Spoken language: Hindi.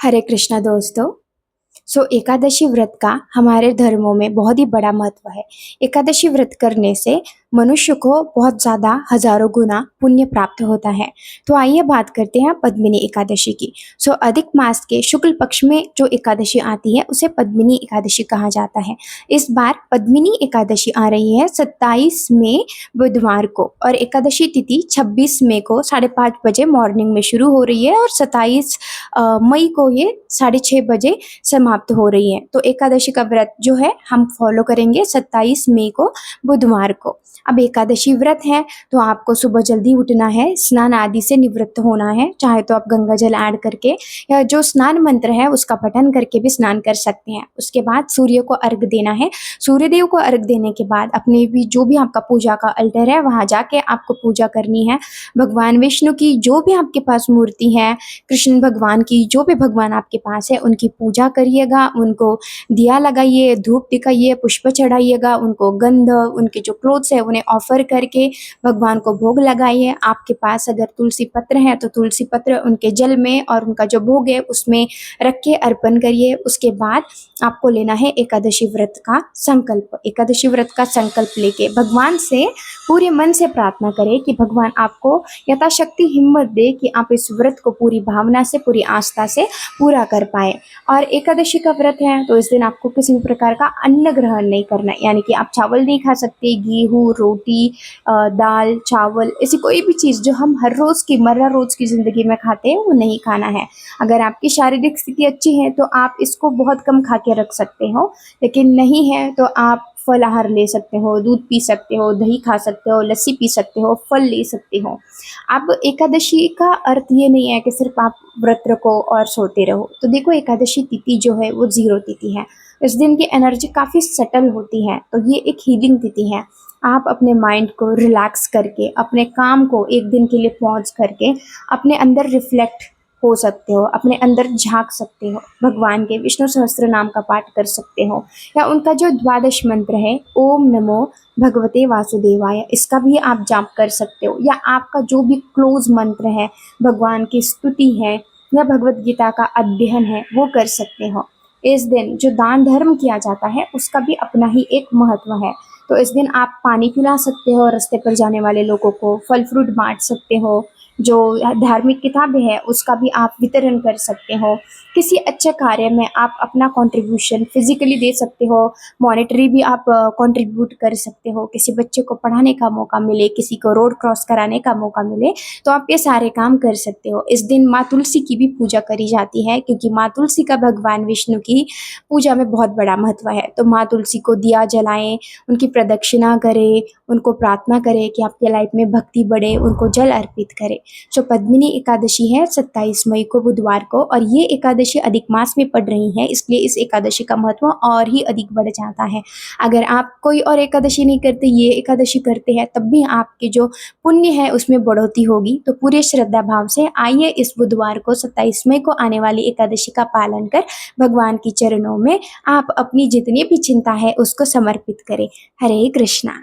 हरे कृष्णा दोस्तों। एकादशी व्रत का हमारे धर्मों में बहुत ही बड़ा महत्व है। एकादशी व्रत करने से मनुष्य को बहुत ज़्यादा हजारों गुना पुण्य प्राप्त होता है। तो आइए बात करते हैं पद्मिनी एकादशी की। अधिक मास के शुक्ल पक्ष में जो एकादशी आती है उसे पद्मिनी एकादशी कहा जाता है। इस बार पद्मिनी एकादशी आ रही है 27 मई बुधवार को, और एकादशी तिथि 26 मई को 5:30 बजे मॉर्निंग में शुरू हो रही है और 27 मई को ये 6:30 बजे समाप्त हो रही है। तो एकादशी का व्रत जो है हम फॉलो करेंगे 27 मई को बुधवार को। अब एकादशी व्रत है तो आपको सुबह जल्दी उठना है, स्नान आदि से निवृत्त होना है। चाहे तो आप गंगा जल ऐड करके या जो स्नान मंत्र है उसका पठन करके भी स्नान कर सकते हैं। उसके बाद सूर्य को अर्घ देना है। सूर्य देव को अर्घ देने के बाद अपने भी जो भी आपका पूजा का अल्टर है वहाँ जाके आपको पूजा करनी है। भगवान विष्णु की जो भी आपके पास मूर्ति है, कृष्ण भगवान की जो भी भगवान आपके पास है उनकी पूजा करिएगा, उनको दिया लगाइए, धूप दिखाइए, पुष्प चढ़ाइएगा, उनको गंध, उनके जो क्लोथ्स है उन्हें ऑफर करके भगवान को भोग लगाइए। आपके पास अगर तुलसी पत्र है तो तुलसी पत्र उनके जल में और उनका जो भोग है उसमें रख के अर्पण करिए। उसके बाद आपको लेना है एकादशी व्रत का संकल्प। एकादशी व्रत का संकल्प लेके भगवान से पूरे मन से प्रार्थना करें कि भगवान आपको यथाशक्ति हिम्मत दे कि आप इस व्रत को पूरी भावना से, पूरी आस्था से पूरा कर पाए। और एकादशी का व्रत है तो इस दिन आपको किसी भी प्रकार का अन्न ग्रहण नहीं करना है, यानी कि आप चावल नहीं खा सकते, गेहूँ, रोटी, दाल, चावल, ऐसी कोई भी चीज़ जो हम हर रोज़ की मर्रा रोज़ की ज़िंदगी में खाते हैं वो नहीं खाना है। अगर आपकी शारीरिक स्थिति अच्छी है तो आप इसको बहुत कम खा के रख सकते हो, लेकिन नहीं है तो आप फल आहार ले सकते हो, दूध पी सकते हो, दही खा सकते हो, लस्सी पी सकते हो, फल ले सकते हो। अब एकादशी का अर्थ ये नहीं है कि सिर्फ आप व्रत रखो और सोते रहो। तो देखो, एकादशी तिथि जो है वो 0 तिथि है। इस दिन की एनर्जी काफ़ी सटल होती है, तो ये एक हीलिंग तिथि है। आप अपने माइंड को रिलैक्स करके, अपने काम को एक दिन के लिए पॉज करके अपने अंदर रिफ्लेक्ट हो सकते हो, अपने अंदर झांक सकते हो, भगवान के विष्णु सहस्त्र नाम का पाठ कर सकते हो, या उनका जो द्वादश मंत्र है ओम नमो भगवते वासुदेवाय, इसका भी आप जाप कर सकते हो। या आपका जो भी क्लोज मंत्र है, भगवान की स्तुति है या भगवत गीता का अध्ययन है, वो कर सकते हो। इस दिन जो दान धर्म किया जाता है उसका भी अपना ही एक महत्व है। तो इस दिन आप पानी पिला सकते हो, रास्ते पर जाने वाले लोगों को फल फ्रूट बांट सकते हो, जो धार्मिक किताबें हैं उसका भी आप वितरण कर सकते हो। किसी अच्छे कार्य में आप अपना कंट्रीब्यूशन फिजिकली दे सकते हो, मॉनेटरी भी आप कंट्रीब्यूट कर सकते हो। किसी बच्चे को पढ़ाने का मौका मिले, किसी को रोड क्रॉस कराने का मौका मिले, तो आप ये सारे काम कर सकते हो। इस दिन माँ तुलसी की भी पूजा करी जाती है, क्योंकि माँ तुलसी का भगवान विष्णु की पूजा में बहुत बड़ा महत्व है। तो माँ तुलसी को दिया जलाएं, उनकी प्रदक्षिणा करें, उनको प्रार्थना करें कि आपके लाइफ में भक्ति बढ़े, उनको जल अर्पित करें। पद्मिनी एकादशी है 27 मई को बुधवार को, और ये एकादशी अधिक मास में पड़ रही है, इसलिए इस एकादशी का महत्व और ही अधिक बढ़ जाता है। अगर आप कोई और एकादशी नहीं करते, ये एकादशी करते हैं, तब भी आपके जो पुण्य है उसमें बढ़ोतरी होगी। तो पूरे श्रद्धा भाव से आइए इस बुधवार को 27 मई को आने वाली एकादशी का पालन कर भगवान के चरणों में आप अपनी जितनी भी चिंता है उसको समर्पित करें। हरे कृष्णा।